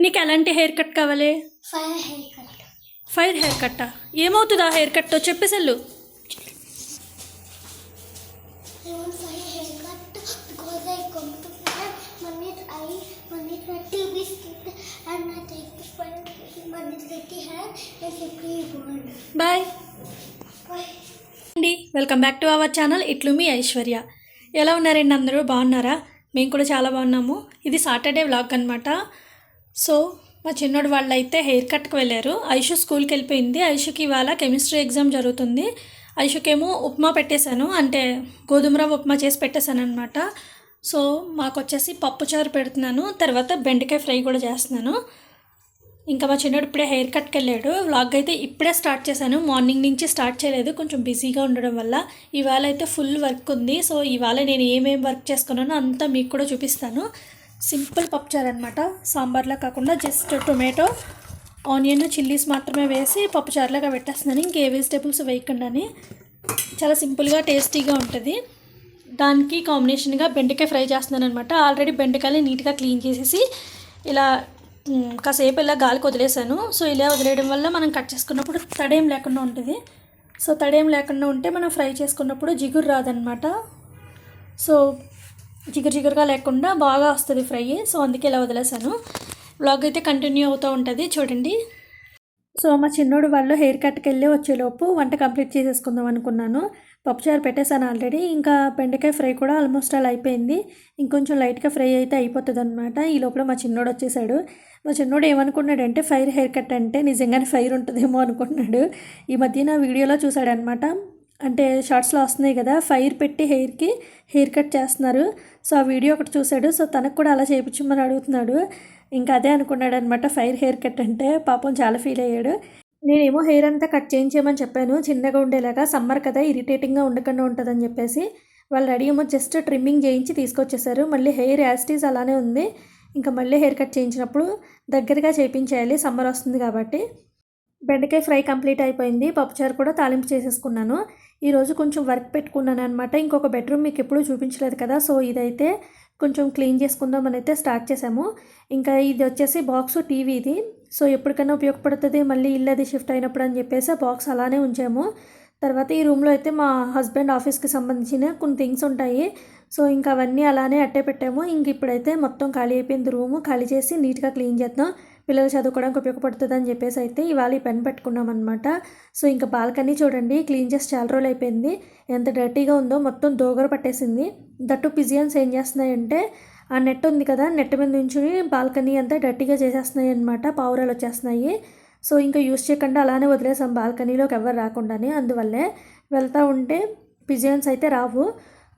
నీకు ఎలాంటి hair cut కావాలి? ఫైర్ హెయిర్ కట్టా? ఏమవుతుంది ఆ హెయిర్ కట్తో చెప్పేసెళ్ళు. బాయ్ అండి, welcome back to our channel ఇట్లు మీ ఐశ్వర్య. ఎలా ఉన్నారండి అందరూ? బాగున్నారా? మేము కూడా చాలా బాగున్నాము. ఇది సాటర్డే వ్లాగ్ అనమాట. సో మా చిన్నోడు వాళ్ళు అయితే హెయిర్ కట్కి వెళ్ళారు. ఐషు స్కూల్కి వెళ్ళిపోయింది. ఐషుకి ఇవాళ కెమిస్ట్రీ ఎగ్జామ్ జరుగుతుంది. ఐషుకేమో ఉప్మా పెట్టేశాను, అంటే గోధుమ రవ్వ ఉప్మా చేసి పెట్టేశాను అనమాట. సో మాకు వచ్చేసి పప్పుచారు పెడుతున్నాను, తర్వాత బెండకాయ ఫ్రై కూడా చేస్తున్నాను. ఇంకా మా చిన్నోడు ఇప్పుడే హెయిర్ కట్కి వెళ్ళాడు. వ్లాగ్ అయితే ఇప్పుడే స్టార్ట్ చేశాను, మార్నింగ్ నుంచి స్టార్ట్ చేయలేదు, కొంచెం బిజీగా ఉండడం వల్ల. ఇవాళ అయితే ఫుల్ వర్క్ ఉంది. సో ఇవాళ నేను ఏమేమి వర్క్ చేసుకున్నానో అంతా మీకు కూడా చూపిస్తాను. సింపుల్ పప్పుచారు అనమాట, సాంబార్లా కాకుండా జస్ట్ టొమాటో, ఆనియన్, చిల్లీస్ మాత్రమే వేసి పప్పుచారులాగా పెట్టేస్తున్నాను. ఇంకే వెజిటేబుల్స్ వేయకుండానే చాలా సింపుల్గా టేస్టీగా ఉంటుంది. దానికి కాంబినేషన్గా బెండకాయ ఫ్రై చేస్తున్నాను అనమాట. ఆల్రెడీ బెండకాయని నీట్గా క్లీన్ చేసేసి ఇలా కాసేపు ఇలా గాలికి వదిలేసాను. సో ఇలా వదిలేయడం వల్ల మనం కట్ చేసుకున్నప్పుడు తడేం లేకుండా ఉంటుంది. సో తడేం లేకుండా ఉంటే మనం ఫ్రై చేసుకున్నప్పుడు జిగురు రాదనమాట. సో జిగురుగా లేకుండా బాగా వస్తుంది ఫ్రై. సో అందుకే ఇలా వదిలేసాను. వ్లాగ్ అయితే కంటిన్యూ అవుతూ ఉంటుంది, చూడండి. సో మా చిన్నోడు వాళ్ళు హెయిర్ కట్కి వెళ్ళి వచ్చేలోపు వంట కంప్లీట్ చేసేసుకుందాం అనుకున్నాను. పప్పుచారు పెట్టేశాను ఆల్రెడీ. ఇంకా బెండకాయ ఫ్రై కూడా ఆల్మోస్ట్ అలా అయిపోయింది. ఇంకొంచెం లైట్గా ఫ్రై అయితే అయిపోతుంది అనమాట. ఈ లోపల మా చిన్నోడు వచ్చేసాడు. మా చిన్నోడు ఏమనుకున్నాడంటే ఫైర్ హెయిర్ కట్ అంటే నిజంగానే ఫైర్ ఉంటుందేమో అనుకుంటున్నాడు. ఈ మధ్యన వీడియోలో చూసాడనమాట, అంటే షార్ట్స్లో వస్తున్నాయి కదా, ఫైర్ పెట్టి హెయిర్ కట్ చేస్తున్నారు. సో ఆ వీడియో ఒకటి చూశాడు. సో తనకు కూడా అలా చేయించమని అడుగుతున్నాడు. ఇంకా అదే అనుకున్నాడు అనమాట ఫైర్ హెయిర్ కట్ అంటే. పాపం చాలా ఫీల్ అయ్యాడు. నేనేమో హెయిర్ అంతా కట్ చేయించేయమని చెప్పాను, చిన్నగా ఉండేలాగా, సమ్మర్ కదా ఇరిటేటింగ్గా ఉండకుండా ఉంటుందని చెప్పేసి. వాళ్ళు రెడీ ఏమో జస్ట్ ట్రిమ్మింగ్ చేయించి తీసుకొచ్చేసారు. మళ్ళీ హెయిర్ యాస్టీస్ అలానే ఉంది. ఇంకా మళ్ళీ హెయిర్ కట్ చేయించినప్పుడు దగ్గరగా చేయించేయాలి, సమ్మర్ వస్తుంది కాబట్టి. బెండకాయ ఫ్రై కంప్లీట్ అయిపోయింది. పప్పుచారు కూడా తాలింపు చేసేసుకున్నాను. ఈరోజు కొంచెం వర్క్ పెట్టుకున్నాను అనమాట. ఇంకొక బెడ్రూమ్ మీకు ఎప్పుడూ చూపించలేదు కదా, సో ఇదైతే కొంచెం క్లీన్ చేసుకుందామని అయితే స్టార్ట్ చేసాము. ఇంకా ఇది వచ్చేసి బాక్స్ టీవీ ఇది. సో ఎప్పటికైనా ఉపయోగపడుతుంది మళ్ళీ ఇల్లు అది షిఫ్ట్ అయినప్పుడు అని చెప్పేసి ఆ బాక్స్ అలానే ఉంచాము. తర్వాత ఈ రూమ్లో అయితే మా హస్బెండ్ ఆఫీస్కి సంబంధించిన కొన్ని థింగ్స్ ఉంటాయి. సో ఇంకా అవన్నీ అలానే అట్టే పెట్టాము. ఇంక ఇప్పుడైతే మొత్తం ఖాళీ అయిపోయింది రూము. ఖాళీ చేసి నీట్గా క్లీన్ చేద్దాం, పిల్లలు చదువుకోవడానికి ఉపయోగపడుతుంది అని చెప్పేసి అయితే ఇవాళ ఈ పెన్ పెట్టుకున్నాం అనమాట. సో ఇంకా బాల్కనీ చూడండి, క్లీన్ చేసి చాలా రోజులు అయిపోయింది. ఎంత డర్టీగా ఉందో, మొత్తం దోగర పట్టేసింది. దట్టు పిజియన్స్ ఏం చేస్తున్నాయంటే ఆ నెట్ ఉంది కదా, నెట్ మీద నుంచి బాల్కనీ అంతా డర్టీగా చేసేస్తున్నాయి అనమాట, పావురాలు వచ్చేస్తున్నాయి. సో ఇంకా యూస్ చేయకుండా అలానే వదిలేసాం బాల్కనీలోకి ఎవరు రాకుండానే. అందువల్లే వెళ్తూ ఉంటే పిజియన్స్ అయితే రావు,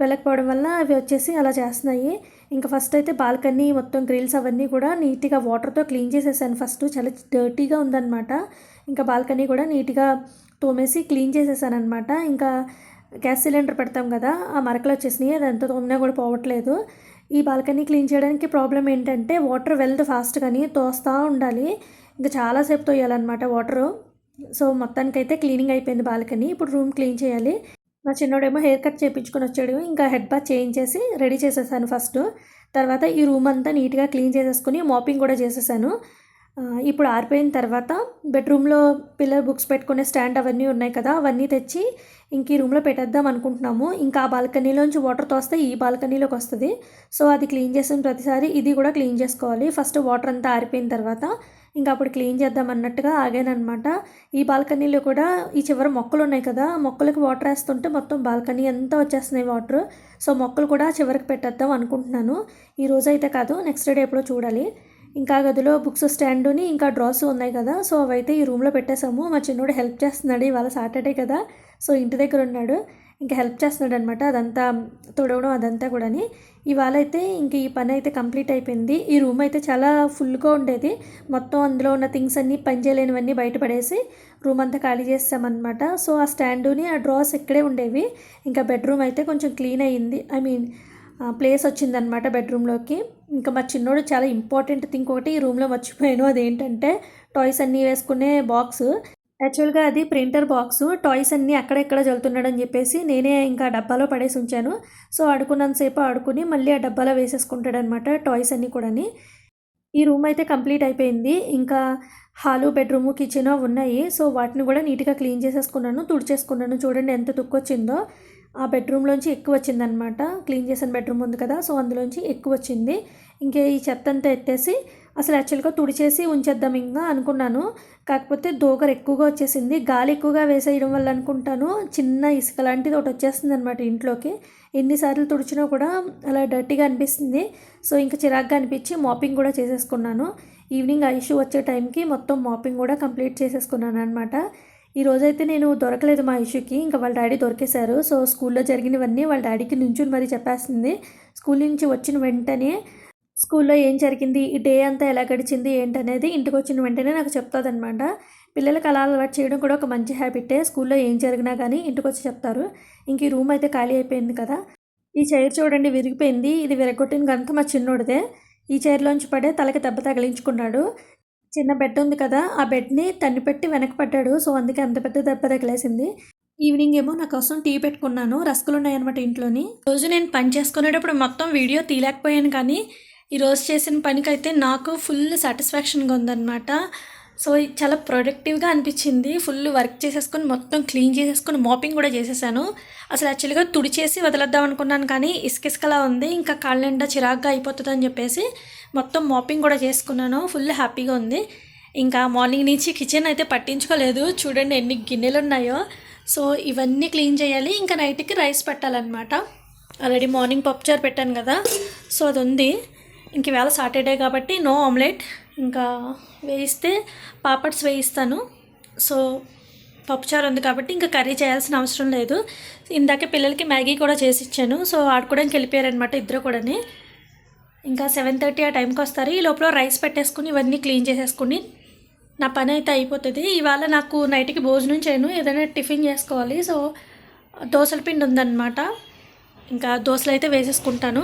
వెళ్ళకపోవడం వల్ల అవి వచ్చేసి అలా చేస్తున్నాయి. ఇంకా ఫస్ట్ అయితే బాల్కనీ మొత్తం గ్రిల్స్ అవన్నీ కూడా నీట్గా వాటర్తో క్లీన్ చేసేసాను. ఫస్ట్ చాలా డర్టీగా ఉందన్నమాట. ఇంకా బాల్కనీ కూడా నీట్గా తోమేసి క్లీన్ చేసేసాను అనమాట. ఇంకా గ్యాస్ సిలిండర్ పెడతాం కదా, ఆ మరకలు వచ్చేసినాయి, అది ఎంత తోమినా కూడా పోవట్లేదు. ఈ బాల్కనీ క్లీన్ చేయడానికి ప్రాబ్లం ఏంటంటే వాటర్ వెళ్తే ఫాస్ట్గాని తోస్తూ ఉండాలి, ఇంకా చాలాసేపు తోయాలన్నమాట వాటరు. సో మొత్తానికైతే క్లీనింగ్ అయిపోయింది బాల్కనీ. ఇప్పుడు రూమ్ క్లీన్ చేయాలి. మా చిన్నోడేమో హెయిర్ కట్ చేయించుకొని వచ్చాడు. ఇంకా హెడ్ బాత్ చేయించేసి రెడీ చేసేసాను ఫస్ట్. తర్వాత ఈ రూమ్ అంతా నీట్గా క్లీన్ చేసేసుకుని మాపింగ్ కూడా చేసేసాను. ఇప్పుడు ఆరిపోయిన తర్వాత బెడ్రూమ్లో పిల్లర్ బుక్స్ పెట్టుకునే స్టాండ్ అవన్నీ ఉన్నాయి కదా, అవన్నీ తెచ్చి ఇంక ఈ రూమ్లో పెట్టేద్దాం అనుకుంటున్నాము. ఇంకా ఆ బాల్కనీలోంచి వాటర్ తోస్తే ఈ బాల్కనీలోకి వస్తుంది. సో అది క్లీన్ చేసిన ప్రతిసారి ఇది కూడా క్లీన్ చేసుకోవాలి. ఫస్ట్ వాటర్ అంతా ఆరిపోయిన తర్వాత ఇంకా అప్పుడు క్లీన్ చేద్దాం అన్నట్టుగా ఆగానమాట. ఈ బాల్కనీలో కూడా ఈ చివర మొక్కలు ఉన్నాయి కదా, మొక్కలకి వాటర్ వేస్తుంటే మొత్తం బాల్కనీ అంతా వచ్చేస్తున్నాయి వాటర్. సో మొక్కలు కూడా చివరికి పెట్టేద్దాం అనుకుంటున్నాను. ఈ రోజు అయితే కాదు, నెక్స్ట్ డే ఎప్పుడో చూడాలి. ఇంకా గదిలో బుక్స్ స్టాండుని ఇంకా డ్రాస్ ఉన్నాయి కదా, సో అవైతే ఈ రూమ్లో పెట్టేసాము. మా చిన్నోడు హెల్ప్ చేస్తున్నాడు, ఇవాళ సాటర్డే కదా, సో ఇంటి దగ్గర ఉన్నాడు, ఇంకా హెల్ప్ చేస్తున్నాడు అనమాట. అదంతా తుడవడం అదంతా కూడాని. ఇవాళ అయితే ఇంక ఈ పని అయితే కంప్లీట్ అయిపోయింది. ఈ రూమ్ అయితే చాలా ఫుల్గా ఉండేది. మొత్తం అందులో ఉన్న థింగ్స్ అన్నీ పనిచేయలేనివన్నీ బయటపడేసి రూమ్ అంతా ఖాళీ చేసామన్నమాట. సో ఆ స్టాండుని ఆ డ్రాస్ ఇక్కడే ఉండేవి. ఇంకా బెడ్రూమ్ అయితే కొంచెం క్లీన్ అయ్యింది, ప్లేస్ వచ్చిందనమాట బెడ్రూమ్లోకి. ఇంకా మా చిన్నోడు చాలా ఇంపార్టెంట్ థింగ్ ఒకటి ఈ రూమ్లో మర్చిపోయాను. అదేంటంటే టాయ్స్ అన్నీ వేసుకునే బాక్స్. యాక్చువల్గా అది ప్రింటర్ బాక్సు. టాయ్స్ అన్నీ అక్కడెక్కడ జల్లుతున్నాడని చెప్పేసి నేనే ఇంకా డబ్బాలో పడేసి ఉంచాను. సో ఆడుకున్నంతసేపు ఆడుకుని మళ్ళీ ఆ డబ్బాలో వేసేసుకుంటాడనమాట టాయ్స్ అన్నీ కూడాని. ఈ రూమ్ అయితే కంప్లీట్ అయిపోయింది. ఇంకా హాలు, బెడ్రూము, కిచెను ఉన్నాయి. సో, వాటిని కూడా నీట్‌గా క్లీన్ చేసేసుకున్నాను, తుడిచేసుకున్నాను. చూడండి ఎంత తుక్కొచ్చిందో. ఆ బెడ్రూమ్‌లోంచి ఎక్కువొచ్చిందనమాట. క్లీన్ చేసిన బెడ్రూమ్ ఉంది కదా! సో, అందులోంచి ఎక్కువొచ్చింది. ఇంక ఈ చెత్తంతా ఎత్తేసి అసలు యాక్చువల్‌గా తుడిచేసి ఉంచేద్దాం ఇంగా అనుకున్నాను. కాకపోతే దోగరు ఎక్కువగా వచ్చేసింది. గాలి ఎక్కువగా వేసేయడం వల్ల అనుకుంటాను చిన్న ఇసుక లాంటిది ఒకటి వచ్చేస్తుందనమాట ఇంట్లోకి. ఎన్నిసార్లు తుడిచినా కూడా అలా డర్టీగా అనిపిస్తుంది. సో, ఇంక చిరాకుగా అనిపించి మాపింగ్ కూడా చేసేసుకున్నాను. ఈవినింగ్ ఐషు వచ్చే టైంకి మొత్తం మాపింగ్ కూడా కంప్లీట్ చేసేసుకున్నాననమాట. ఈరోజైతే నేను దొరకలేదు మా ఐషుకి. ఇంకా వాళ్ళ డాడీ దొరికేశారు. సో, స్కూల్లో జరిగినవన్నీ వాళ్ళ డాడీకి నుంచుని మరీ చెప్పేస్తుంది. స్కూల్ నుంచి వచ్చిన వెంటనే స్కూల్లో ఏం జరిగింది, ఈ డే అంతా ఎలా గడిచింది ఏంటనేది ఇంటికొచ్చిన వెంటనే నాకు చెప్తాదనమాట. పిల్లలకి అలా అలవాటు చేయడం కూడా ఒక మంచి హ్యాబిటే. స్కూల్లో ఏం జరిగినా కానీ ఇంటికొచ్చి చెప్తారు. ఇంక ఈ రూమ్ అయితే ఖాళీ అయిపోయింది కదా! ఈ చైర్ చూడండి విరిగిపోయింది. ఇది విరగొట్టిన ఘనత మా చిన్నోడిదే. ఈ చైర్‌లోంచి పడే తలకి దెబ్బ తగిలించుకున్నాడు. చిన్న బెడ్ ఉంది కదా! ఆ బెడ్‌ని తన్నిపెట్టి వెనక్కి పడ్డాడు. సో, అందుకే అంత పెద్ద దెబ్బ తగిలేసింది. ఈవినింగ్ ఏమో నా కోసం టీ పెట్టుకున్నాను. రస్కులున్నాయనమాట ఇంట్లోని. రోజు నేను పని చేసుకునేటప్పుడు మొత్తం వీడియో తీయలేకపోయాను కానీ, ఈరోజు చేసిన పనికైతే నాకు ఫుల్ సాటిస్ఫాక్షన్‌గా ఉందనమాట. సో, ఇది చాలా ప్రొడక్టివ్‌గా అనిపించింది. ఫుల్ వర్క్ చేసేసుకొని, మొత్తం క్లీన్ చేసేసుకొని, మాపింగ్ కూడా చేసేసాను. అసలు యాక్చువల్‌గా తుడిచేసి వదిలేద్దాం అనుకున్నాను కానీ, ఇసుకిసుకలా ఉంది. ఇంకా కాళ్ళ నిండా చిరాకుగా అయిపోతుందని చెప్పేసి, మొత్తం మాపింగ్ కూడా చేసుకున్నాను. ఫుల్ హ్యాపీగా ఉంది. ఇంకా మార్నింగ్ నుంచి కిచెన్ అయితే పట్టించుకోలేదు. చూడండి ఎన్ని గిన్నెలు ఉన్నాయో. సో, ఇవన్నీ క్లీన్ చేయాలి. ఇంకా నైట్‌కి రైస్ పెట్టాలన్నమాట. ఆల్రెడీ మార్నింగ్ పప్పుచారు పెట్టాను కదా! సో, అది ఉంది. ఇంక ఈవేళ సాటర్డే కాబట్టి నో ఆమ్లెట్. ఇంకా వేయిస్తే పాపడ్స్ వేయిస్తాను. సో, పప్పుచారు ఉంది కాబట్టి ఇంకా కర్రీ చేయాల్సిన అవసరం లేదు. ఇందాకే పిల్లలకి మ్యాగీ కూడా చేసి ఇచ్చాను. సో, ఆడుకోవడానికి వెళ్ళిపోయారనమాట ఇద్దరు కూడాని. ఇంకా 7:30 ఆ టైంకి వస్తారు. ఈ లోపల రైస్ పెట్టేసుకుని ఇవన్నీ క్లీన్ చేసేసుకుని నా పని అయితే అయిపోతుంది. ఇవాళ నాకు నైట్కి భోజనం చేయను, ఏదైనా టిఫిన్ చేసుకోవాలి. సో, దోసల పిండి ఉందన్నమాట. ఇంకా దోశలు అయితే వేసేసుకుంటాను.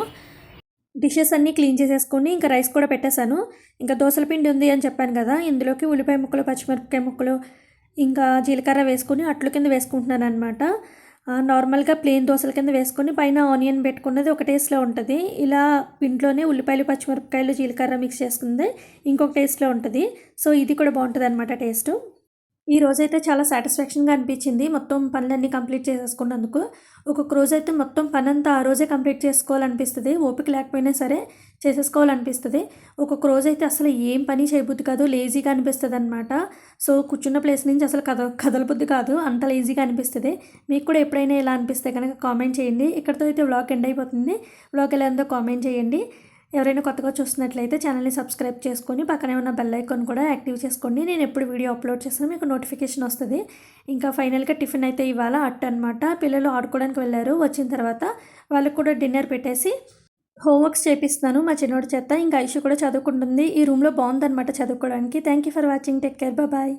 డిషెస్ అన్నీ క్లీన్ చేసేసుకొని ఇంకా రైస్ కూడా పెట్టేశాను. ఇంకా దోసల పిండి ఉంది అని చెప్పాను కదా! ఇందులోకి ఉల్లిపాయ ముక్కలు, పచ్చిమిరపకాయ ముక్కలు, ఇంకా జీలకర్ర వేసుకొని అట్ల కింద వేసుకుంటున్నాను అనమాట. నార్మల్గా ప్లెయిన్ దోసల కింద వేసుకొని పైన ఆనియన్ పెట్టుకున్నది ఒక టేస్ట్‌లో ఉంటది. ఇలా ఇంట్లోనే ఉల్లిపాయలు, పచ్చిమిరపకాయలు, జీలకర్ర మిక్స్ చేసుకుంది ఇంకొక టేస్ట్‌లో ఉంటది. సో, ఇది కూడా బాగుంటదనమాట టేస్టు. ఈ రోజైతే చాలా సాటిస్ఫాక్షన్‌గా అనిపించింది. మొత్తం పనులన్నీ కంప్లీట్ చేసేసుకున్నందుకు. ఒక్కొక్క రోజైతే మొత్తం పనంతా ఆ రోజే కంప్లీట్ చేసుకోవాలనిపిస్తది. ఓపిక లేకపోయినా సరే చేసేసుకోవాలనిపిస్తది. ఒక్కొక్క రోజైతే అసలు ఏం పని చేయబుద్ధి కాదు. లేజీగా అనిపిస్తదనమాట. సో, కూర్చున్న ప్లేస్ నుంచి అసలు కదలబుద్ధి కాదు. అంత లేజీగా అనిపిస్తది. మీకు కూడా ఎప్పుడైనా ఇలా అనిపిస్తే కనుక కామెంట్ చేయండి. ఇక్కడితో అయితే వ్లాగ్ ఎండ్ అయిపోతుంది. వ్లాగ్ ఎలా ఉందో కామెంట్ చేయండి. ఎవరైనా కొత్తగా చూస్తున్నట్లయితే ఛానల్ని సబ్స్క్రైబ్ చేసుకొని పక్కనే ఉన్న బెల్ ఐకాన్ కూడా యాక్టివ్ చేసుకోండి. నేను ఎప్పుడు వీడియో అప్లోడ్ చేసినా మీకు నోటిఫికేషన్ వస్తుంది. ఇంకా ఫైనల్గా టిఫిన్ అయితే ఇవాళ అట్టు అనమాట. పిల్లలు ఆడుకోవడానికి వెళ్ళారు. వచ్చిన తర్వాత వాళ్ళకు కూడా డిన్నర్ పెట్టేసి హోంవర్క్స్ చేపిస్తున్నాను మా చిన్నోడి చేత. ఇంకా ఐషు కూడా చదువుకుంటుంది. ఈ రూమ్లో బాగుందన్నమాట చదువుకోవడానికి. Thank you for watching. Take care. Bye.